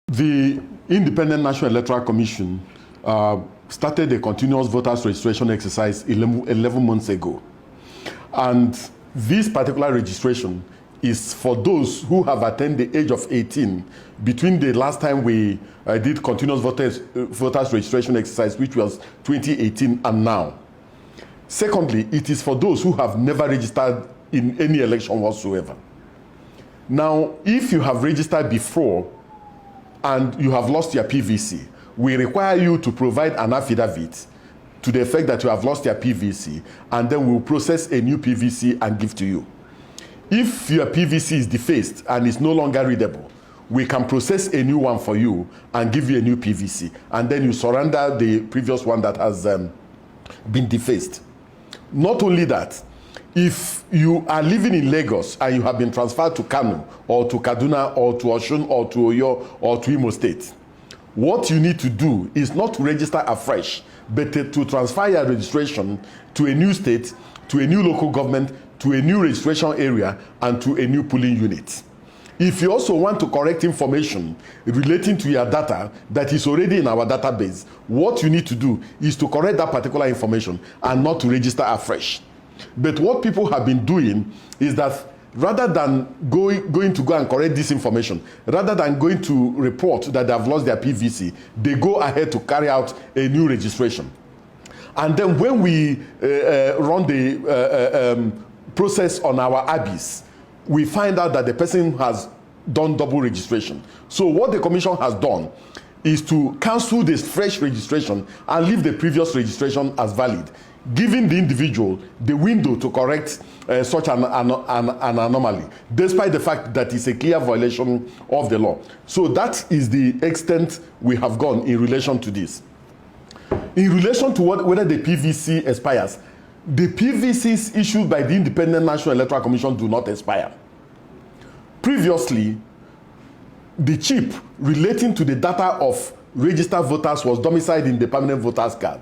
The Independent National Electoral Commission started a continuous voters registration exercise 11 months ago. And this particular registration is for those who have attained the age of 18 between the last time we did continuous voters registration exercise, which was 2018, and now. Secondly, it is for those who have never registered in any election whatsoever. Now, if you have registered before and you have lost your PVC, we require you to provide an affidavit to the effect that you have lost your PVC, and then we'll process a new PVC and give to you. If your PVC is defaced and is no longer readable, we can process a new one for you and give you a new PVC, and then you surrender the previous one that has been defaced. Not only that, if you are living in Lagos and you have been transferred to Kano or to Kaduna or to Osun or to Oyo or to Imo State, what you need to do is not to register afresh, but to transfer your registration to a new state, to a new local government, to a new registration area, and to a new polling unit. If you also want to correct information relating to your data that is already in our database, what you need to do is to correct that particular information and not to register afresh. But what people have been doing is that rather than going to go and correct this information, rather than going to report that they have lost their PVC, they go ahead to carry out a new registration. And then when we run the process on our ABIs, we find out that the person has done double registration. So what the commission has done is to cancel this fresh registration and leave the previous registration as valid, giving the individual the window to correct such an anomaly, despite the fact that it's a clear violation of the law. So that is the extent we have gone in relation to this. In relation to whether the PVC expires, the PVCs issued by the Independent National Electoral Commission do not expire. Previously, the chip relating to the data of registered voters was domiciled in the permanent voters card.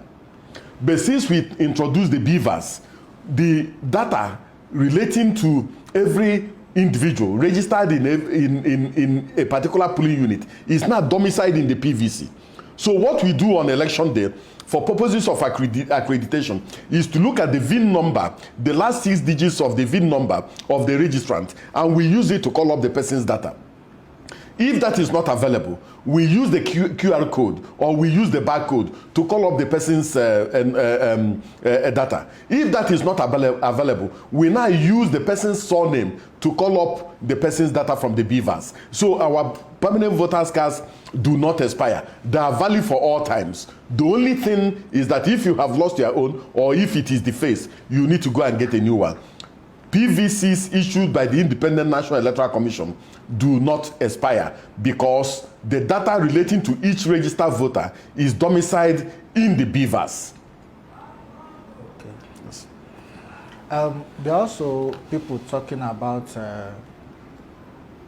But since we introduced the BVAS, the data relating to every individual registered in a particular polling unit is now domiciled in the PVC. So what we do on election day, for purposes of accreditation, is to look at the VIN number, the last 6 digits of the VIN number of the registrant, and we use it to call up the person's data. If that is not available, we use the QR code or we use the barcode to call up the person's data. If that is not available, we now use the person's surname to call up the person's data from the BVAS. So our permanent voters cards do not expire. They are valid for all times. The only thing is that if you have lost your own or if it is defaced, you need to go and get a new one. PVCs issued by the Independent National Electoral Commission do not expire because the data relating to each registered voter is domiciled in the BVAS. Okay. Yes. There are also people talking about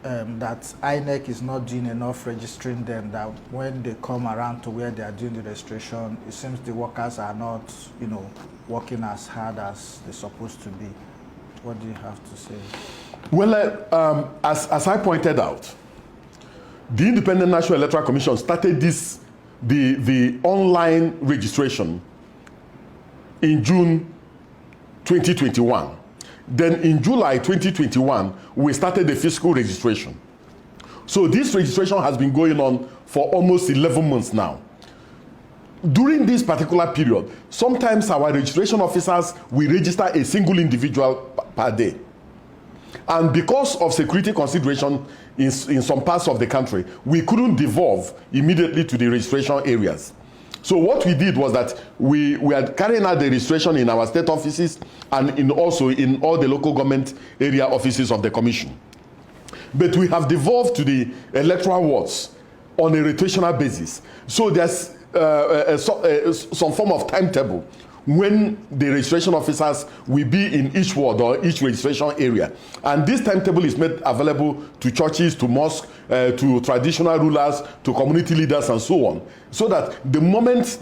that Inec is not doing enough registering them, that when they come around to where they are doing the registration, it seems the workers are not, working as hard as they're supposed to be. What do you have to say? Well, as I pointed out, the Independent National Electoral Commission started the online registration in June 2021. Then in July 2021, we started the physical registration. So this registration has been going on for almost 11 months now. During this particular period, sometimes our registration officers will register a single individual per day. And because of security consideration in some parts of the country, we couldn't devolve immediately to the registration areas. So what we did was that we are carrying out the registration in our state offices and also in all the local government area offices of the commission. But we have devolved to the electoral wards on a rotational basis. So there's some form of timetable when the registration officers will be in each ward or each registration area. And this timetable is made available to churches, to mosques, to traditional rulers, to community leaders, and so on. So that the moment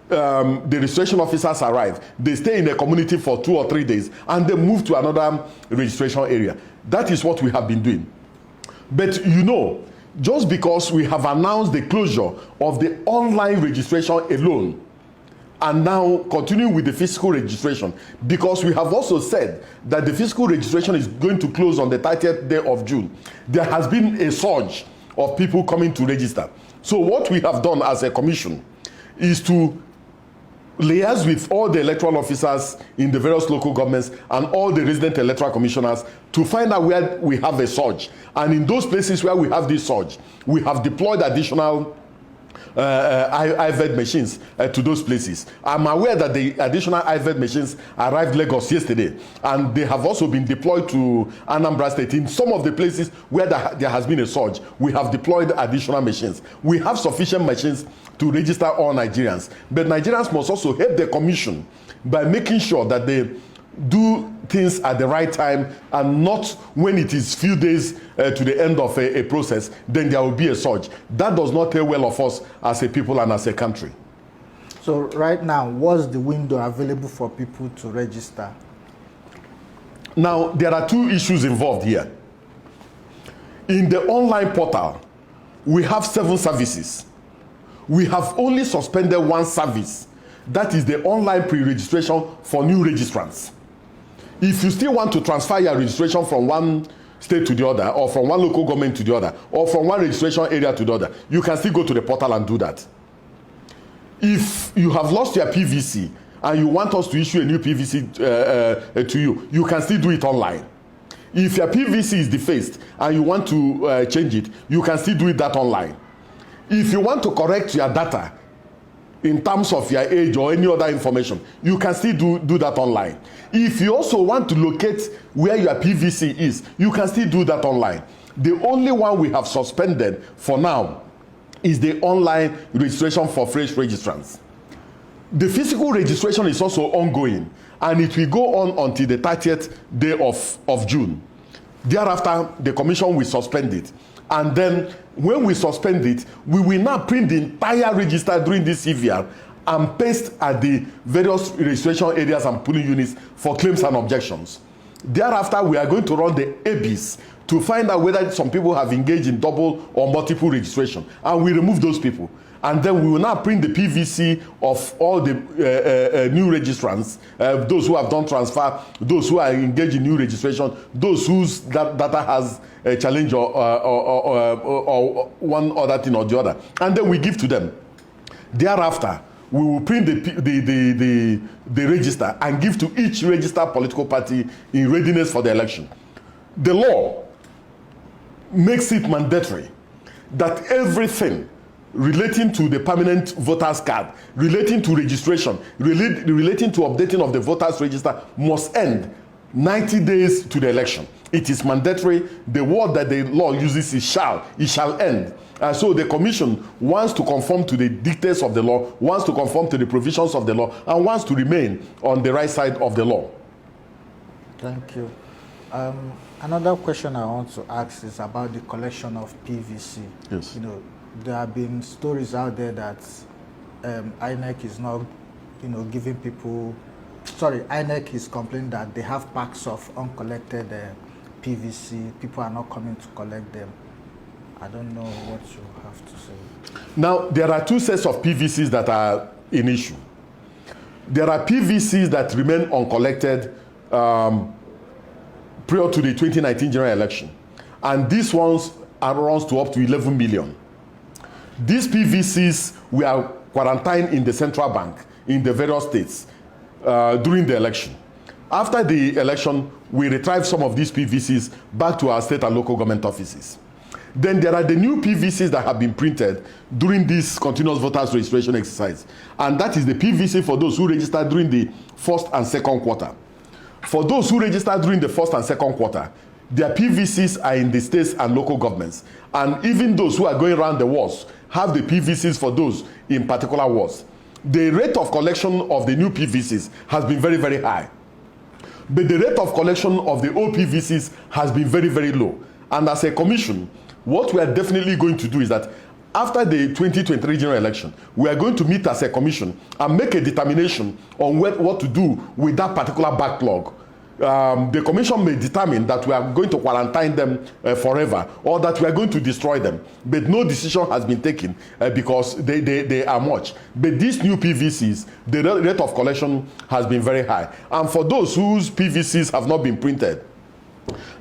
the registration officers arrive, they stay in the community for 2 or 3 days, and they move to another registration area. That is what we have been doing. But just because we have announced the closure of the online registration alone, and now continuing with the physical registration, because we have also said that the physical registration is going to close on the 30th day of June, there has been a surge of people coming to register. So what we have done as a commission is to liaise with all the electoral officers in the various local governments and all the resident electoral commissioners to find out where we have a surge. And in those places where we have this surge, we have deployed additional IVED machines to those places. I'm aware that the additional IVED machines arrived Lagos yesterday, and they have also been deployed to Anambra State. In some of the places where there has been a surge, we have deployed additional machines. We have sufficient machines to register all Nigerians, but Nigerians must also help the commission by making sure that they do things at the right time, and not when it is few days to the end of a process, then there will be a surge. That does not tell well of us as a people and as a country. So right now, what's the window available for people to register? Now, there are two issues involved here. In the online portal, we have 7 services. We have only suspended one service. That is the online pre-registration for new registrants. If you still want to transfer your registration from one state to the other, or from one local government to the other, or from one registration area to the other, you can still go to the portal and do that. If you have lost your PVC and you want us to issue a new PVC to you, you can still do it online. If your PVC is defaced and you want to change it, you can still do it that online. If you want to correct your data in terms of your age or any other information, you can still do that online. If you also want to locate where your PVC is, you can still do that online. The only one we have suspended for now is the online registration for fresh registrants. The physical registration is also ongoing, and it will go on until the 30th day of June. Thereafter, the commission will suspend it. And then when we suspend it, we will now print the entire register during this CVR and paste at the various registration areas and polling units for claims and objections. Thereafter, we are going to run the ABs to find out whether some people have engaged in double or multiple registration, and we remove those people. And then we will now print the PVC of all the new registrants, those who have done transfer, those who are engaged in new registration, those whose data has a challenge or one other thing or the other. And then we give to them. Thereafter, we will print the register and give to each registered political party in readiness for the election. The law makes it mandatory that everything relating to the permanent voters card, relating to registration, relating to updating of the voters register must end 90 days to the election. It is mandatory. The word that the law uses is shall. It shall end. And so the commission wants to conform to the dictates of the law, wants to conform to the provisions of the law, and wants to remain on the right side of the law. Thank you. Another question I want to ask is about the collection of PVC. Yes. You know, there have been stories out there that Inec is not, giving people. Sorry, Inec is complaining that they have packs of uncollected PVC. People are not coming to collect them. I don't know what you have to say. Now, there are two sets of PVCs that are in issue. There are PVCs that remain uncollected prior to the 2019 general election, and these ones runs to up to 11 million. These PVCs were quarantined in the central bank in the various states during the election. After the election, we retrieved some of these PVCs back to our state and local government offices. Then there are the new PVCs that have been printed during this continuous voters registration exercise, and that is the PVC for those who registered during the first and second quarter. For those who registered during the first and second quarter, their PVCs are in the states and local governments, and even those who are going around the wards have the PVCs for those in particular wards. The rate of collection of the new PVCs has been very, very high, but the rate of collection of the old PVCs has been very, very low. And as a commission, what we are definitely going to do is that after the 2023 general election, we are going to meet as a commission and make a determination on what to do with that particular backlog. the commission may determine that we are going to quarantine them forever, or that we are going to destroy them. But no decision has been taken because they are much. But these new PVCs, the rate of collection has been very high. And for those whose PVCs have not been printed,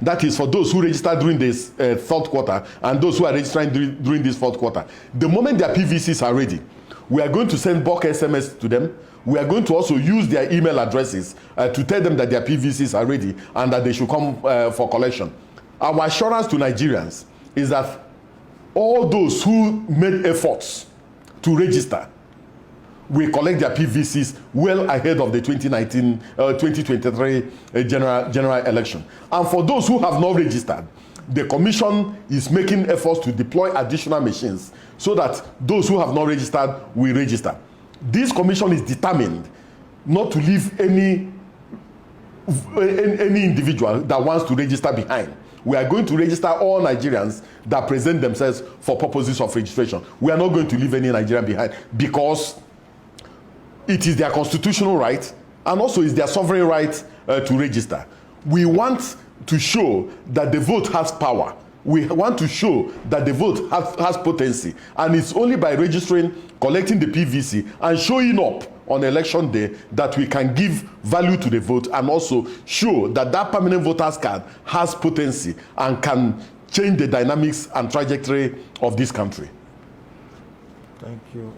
that is for those who registered during this third quarter and those who are registering during this fourth quarter, the moment their PVCs are ready, we are going to send bulk SMS to them. We are going to also use their email addresses to tell them that their PVCs are ready and that they should come for collection. Our assurance to Nigerians is that all those who made efforts to register will collect their PVCs well ahead of the 2023 general election. And for those who have not registered, the commission is making efforts to deploy additional machines so that those who have not registered will register. This commission is determined not to leave any individual that wants to register behind. We are going to register all Nigerians that present themselves for purposes of registration. We are not going to leave any Nigerian behind because it is their constitutional right and also is their sovereign right to register. We want to show that the vote has power. We want to show that the vote has potency, and it's only by registering, collecting the PVC, and showing up on election day that we can give value to the vote and also show that that permanent voters card has potency and can change the dynamics and trajectory of this country. Thank you.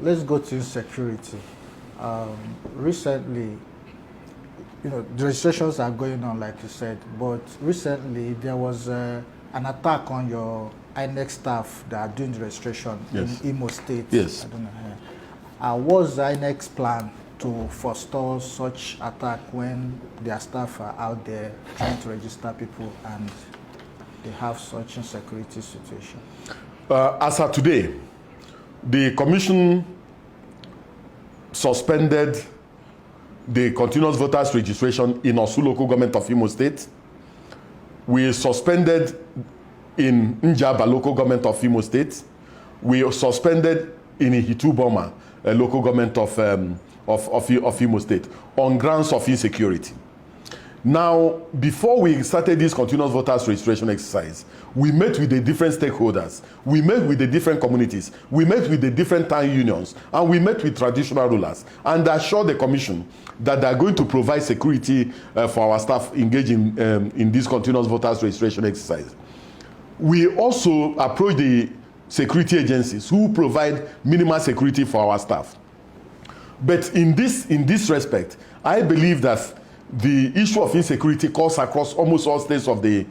Let's go to insecurity. Recently, the registrations are going on, like you said, but recently there was an attack on your Inec staff that are doing the registration in Imo State. Yes. I don't know. What's Inec's plan to forestall such attack when their staff are out there trying to register people and they have such insecurity situation? As of today, the commission suspended the continuous voters registration in Osu local government of Imo State. We suspended in Njaba local government of Imo State. We suspended in Ihituboma, a local government of Imo State, on grounds of insecurity. Now, before we started this continuous voters registration exercise, we met with the different stakeholders, we met with the different communities, we met with the different town unions, and we met with traditional rulers, and assured the commission that they are going to provide security for our staff engaging in this continuous voters registration exercise. We also approached the security agencies who provide minimal security for our staff. But in this respect, I believe that the issue of insecurity cuts across almost all states of the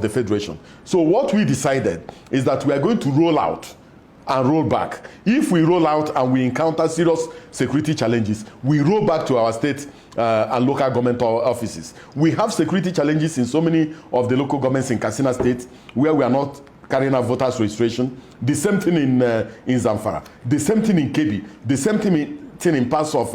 federation. So what we decided is that we are going to roll out and roll back. If we roll out and we encounter serious security challenges, we roll back to our state and local government offices. We have security challenges in so many of the local governments in Katsina State where we are not carrying out voters registration. The same thing in Zamfara. The same thing in Kebbi. The same thing in parts of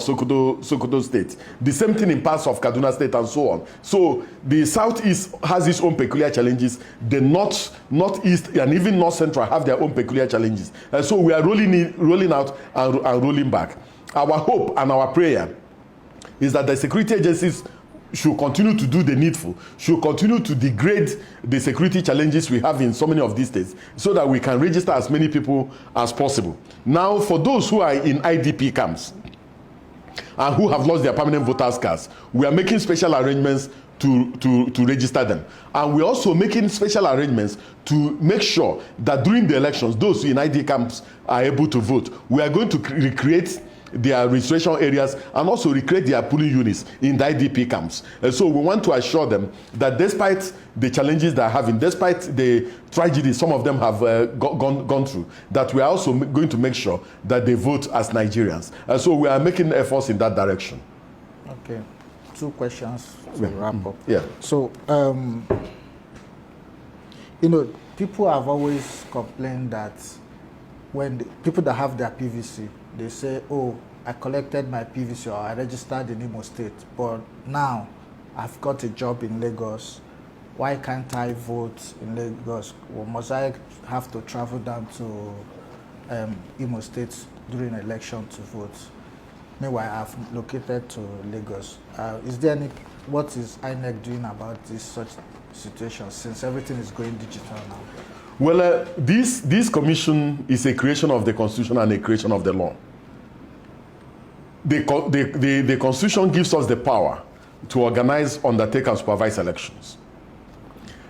Sokoto State. The same thing in parts of Kaduna State and so on. So the Southeast has its own peculiar challenges. The Northeast, and even North Central have their own peculiar challenges. So we are rolling out and rolling back. Our hope and our prayer is that the security agencies should continue to do the needful, should continue to degrade the security challenges we have in so many of these states so that we can register as many people as possible. Now, for those who are in IDP camps and who have lost their permanent voters cards, we are making special arrangements to register them. And we're also making special arrangements to make sure that during the elections, those in ID camps are able to vote. We are going to recreate their registration areas and also recreate their polling units in the IDP camps. And so we want to assure them that despite the challenges they're having, despite the tragedy some of them have gone through, that we are also going to make sure that they vote as Nigerians. And so we are making efforts in that direction. Okay. 2 questions to wrap up. Yeah. So, people have always complained that when people that have their PVC, they say, oh, I collected my PVC or I registered in Imo State, but now I've got a job in Lagos. Why can't I vote in Lagos? Or must I have to travel down to Imo State during election to vote? Meanwhile, I've located to Lagos. Is there any, what is INEC doing about this such situation since everything is going digital now? Well, this commission is a creation of the Constitution and a creation of the law. The Constitution gives us the power to organize, undertake, and supervise elections.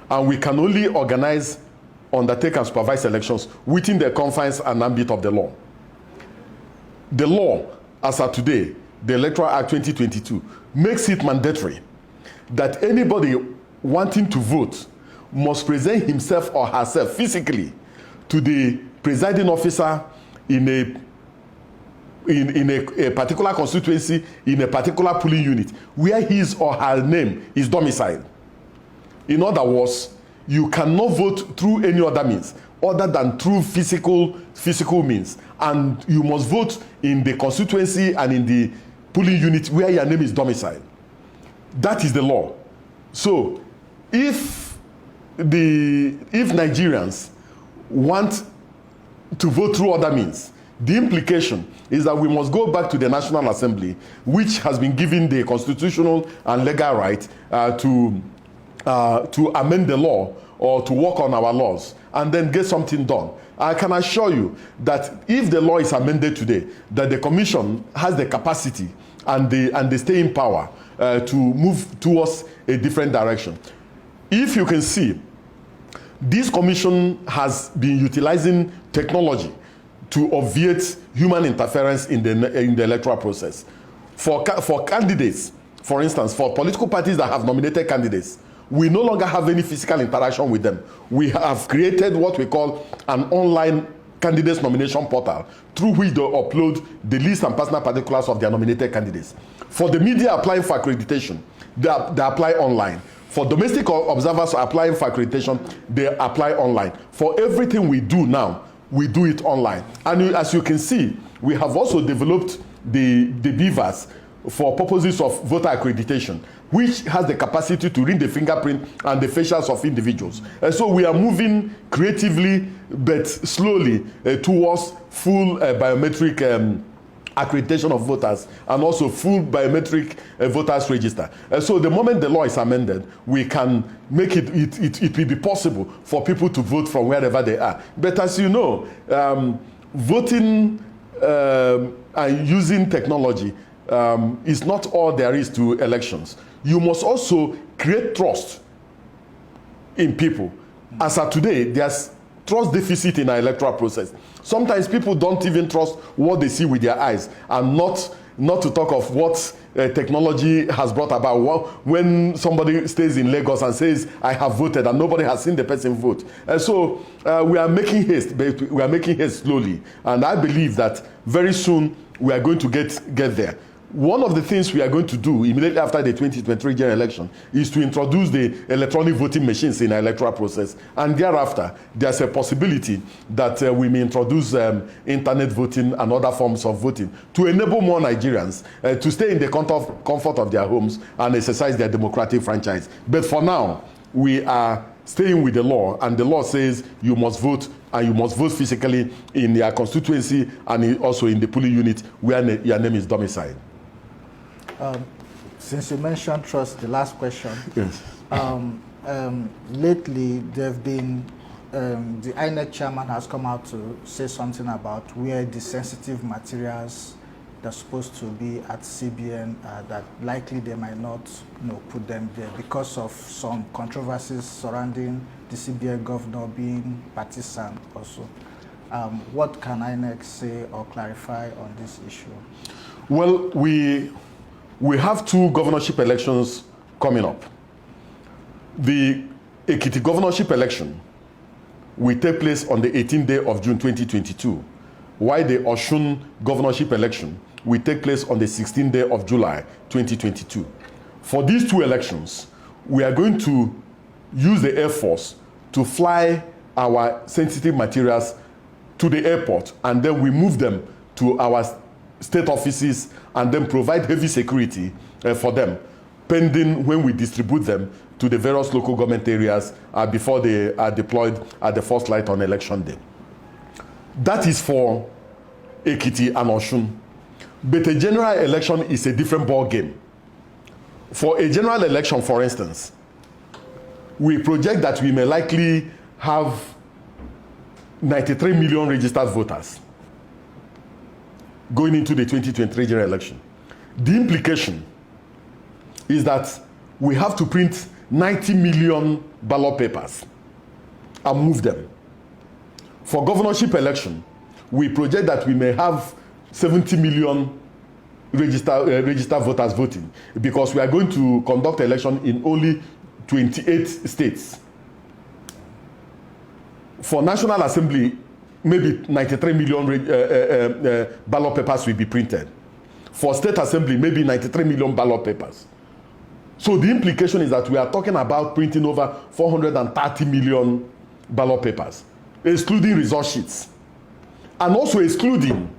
And we can only organize, undertake, and supervise elections within the confines and ambit of the law. The law, as of today, the Electoral Act 2022, makes it mandatory that anybody wanting to vote must present himself or herself physically to the presiding officer in a particular constituency, in a particular polling unit, where his or her name is domiciled. In other words, you cannot vote through any other means other than through physical means, and you must vote in the constituency and in the polling unit where your name is domiciled. That is the law. So if Nigerians want to vote through other means, the implication is that we must go back to the National Assembly, which has been given the constitutional and legal right to amend the law or to work on our laws and then get something done. I can assure you that if the law is amended today, that the Commission has the capacity and the staying power to move towards a different direction. If you can see, this Commission has been utilizing technology to obviate human interference in the electoral process. For candidates, for instance, for political parties that have nominated candidates, we no longer have any physical interaction with them. We have created what we call an online candidates nomination portal through which they upload the list and personal particulars of their nominated candidates. For the media applying for accreditation, they apply online. For domestic observers applying for accreditation, they apply online. For everything we do now, we do it online. And as you can see, we have also developed the beavers for purposes of voter accreditation, which has the capacity to read the fingerprint and the facials of individuals. And so we are moving creatively but slowly towards full biometric accreditation of voters and also full biometric voters register. So the moment the law is amended, we can make it will be possible for people to vote from wherever they are. But as you know, voting and using technology is not all there is to elections. You must also create trust in people. As of today, there's trust deficit in our electoral process. Sometimes people don't even trust what they see with their eyes, and not to talk of what technology has brought about. When somebody stays in Lagos and says, I have voted, and nobody has seen the person vote. So we are making haste, but we are making haste slowly. And I believe that very soon we are going to get there. One of the things we are going to do immediately after the 2023 general election is to introduce the electronic voting machines in our electoral process. And thereafter, there's a possibility that we may introduce internet voting and other forms of voting to enable more Nigerians to stay in the comfort of their homes and exercise their democratic franchise. But for now, we are staying with the law, and the law says you must vote, and you must vote physically in your constituency and also in the polling unit where your name is domiciled. Since you mentioned trust, the last question. Yes. Lately, there have been, the INEC chairman has come out to say something about where the sensitive materials that's supposed to be at CBN, that likely they might not put them there because of some controversies surrounding the CBN governor being partisan also. What can INEC say or clarify on this issue? Well, we have two governorship elections coming up. The Ekiti governorship election will take place on the 18th day of June 2022, while the Osun governorship election will take place on the 16th day of July 2022. For these two elections, we are going to use the Air Force to fly our sensitive materials to the airport, and then we move them to our state offices and then provide heavy security for them, pending when we distribute them to the various local government areas before they are deployed at the first light on election day. That is for Ekiti and Osun. But a general election is a different ball game. For a general election, for instance, we project that we may likely have 93 million registered voters going into the 2023 general election. The implication is that we have to print 90 million ballot papers and move them. For governorship election, we project that we may have 70 million registered voters voting, because we are going to conduct election in only 28 states. For National Assembly, maybe 93 million ballot papers will be printed. For State Assembly, maybe 93 million ballot papers. So the implication is that we are talking about printing over 430 million ballot papers, excluding result sheets, and also excluding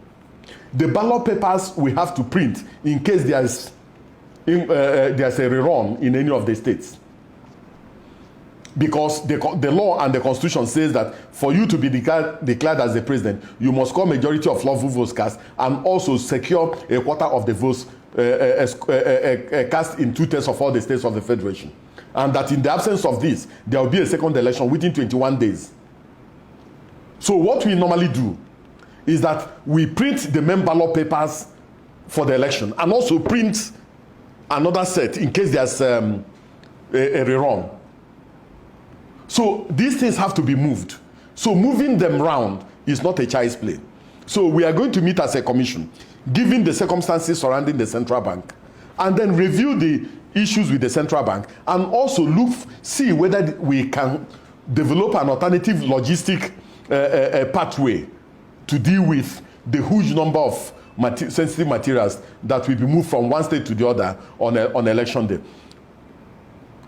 the ballot papers we have to print in case there's a rerun in any of the states. Because the law and the constitution says that for you to be declared as the president, you must score majority of lawful votes cast and also secure a quarter of the votes cast in 2/3 of all the states of the federation. And that in the absence of this, there will be a second election within 21 days. So what we normally do is that we print the main ballot papers for the election and also print another set in case there's a rerun. So these things have to be moved. So moving them around is not a child's play. So we are going to meet as a commission, given the circumstances surrounding the central bank, and then review the issues with the central bank, and also see whether we can develop an alternative logistic pathway to deal with the huge number of sensitive materials that will be moved from one state to the other on election day.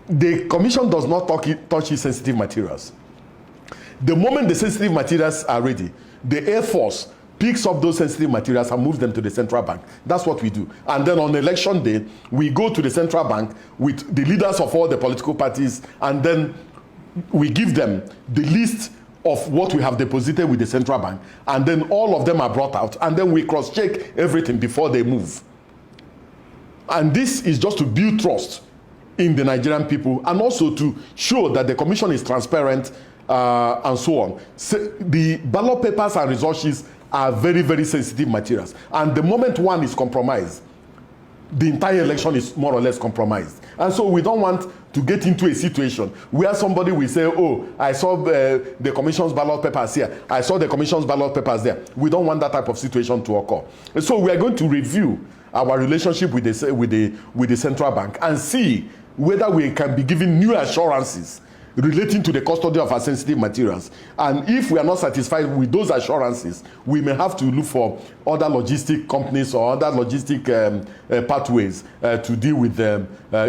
The commission does not touch sensitive materials. The moment the sensitive materials are ready, the Air Force picks up those sensitive materials and moves them to the central bank. That's what we do. And then on election day, we go to the central bank with the leaders of all the political parties, and then we give them the list of what we have deposited with the central bank, and then all of them are brought out, and then we cross-check everything before they move. And this is just to build trust in the Nigerian people, and also to show that the commission is transparent and so on. So the ballot papers and result sheets are very, very sensitive materials. And the moment one is compromised, the entire election is more or less compromised. And so we don't want to get into a situation where somebody will say, oh, I saw the commission's ballot papers here, I saw the commission's ballot papers there. We don't want that type of situation to occur. And so we are going to review our relationship with the central bank and see whether we can be given new assurances relating to the custody of our sensitive materials. And if we are not satisfied with those assurances, we may have to look for other logistic companies or other logistic pathways to deal with the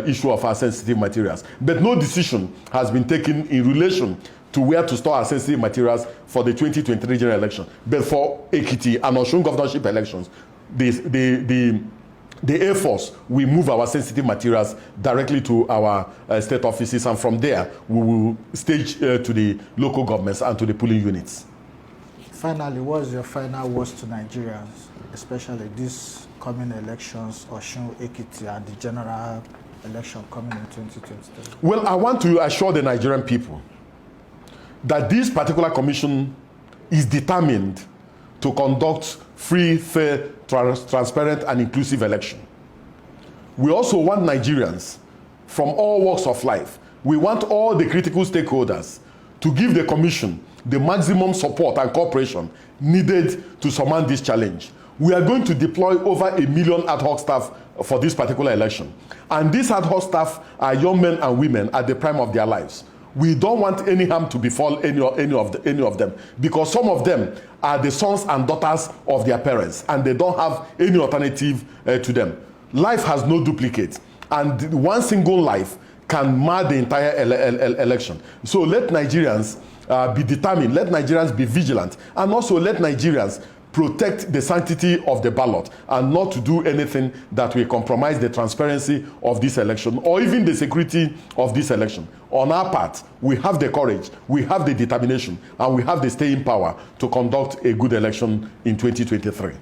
issue of our sensitive materials. But no decision has been taken in relation to where to store our sensitive materials for the 2023 general election. But for Ekiti and Osun governorship elections, the Air Force, we move our sensitive materials directly to our state offices, and from there we will stage to the local governments and to the polling units. Finally, what's your final words to Nigerians, especially these coming elections, Osun, Ekiti, and the general election coming in 2023? Well, I want to assure the Nigerian people that this particular commission is determined to conduct free, fair, transparent, and inclusive election. We also want Nigerians from all walks of life. We want all the critical stakeholders to give the commission the maximum support and cooperation needed to surmount this challenge. We are going to deploy over 1 million ad hoc staff for this particular election. And these ad hoc staff are young men and women at the prime of their lives. We don't want any harm to befall any of them, because some of them are the sons and daughters of their parents, and they don't have any alternative to them. Life has no duplicate, and one single life can mar the entire election. So let Nigerians be determined, let Nigerians be vigilant, and also let Nigerians protect the sanctity of the ballot and not to do anything that will compromise the transparency of this election or even the security of this election. On our part, we have the courage, we have the determination, and we have the staying power to conduct a good election in 2023.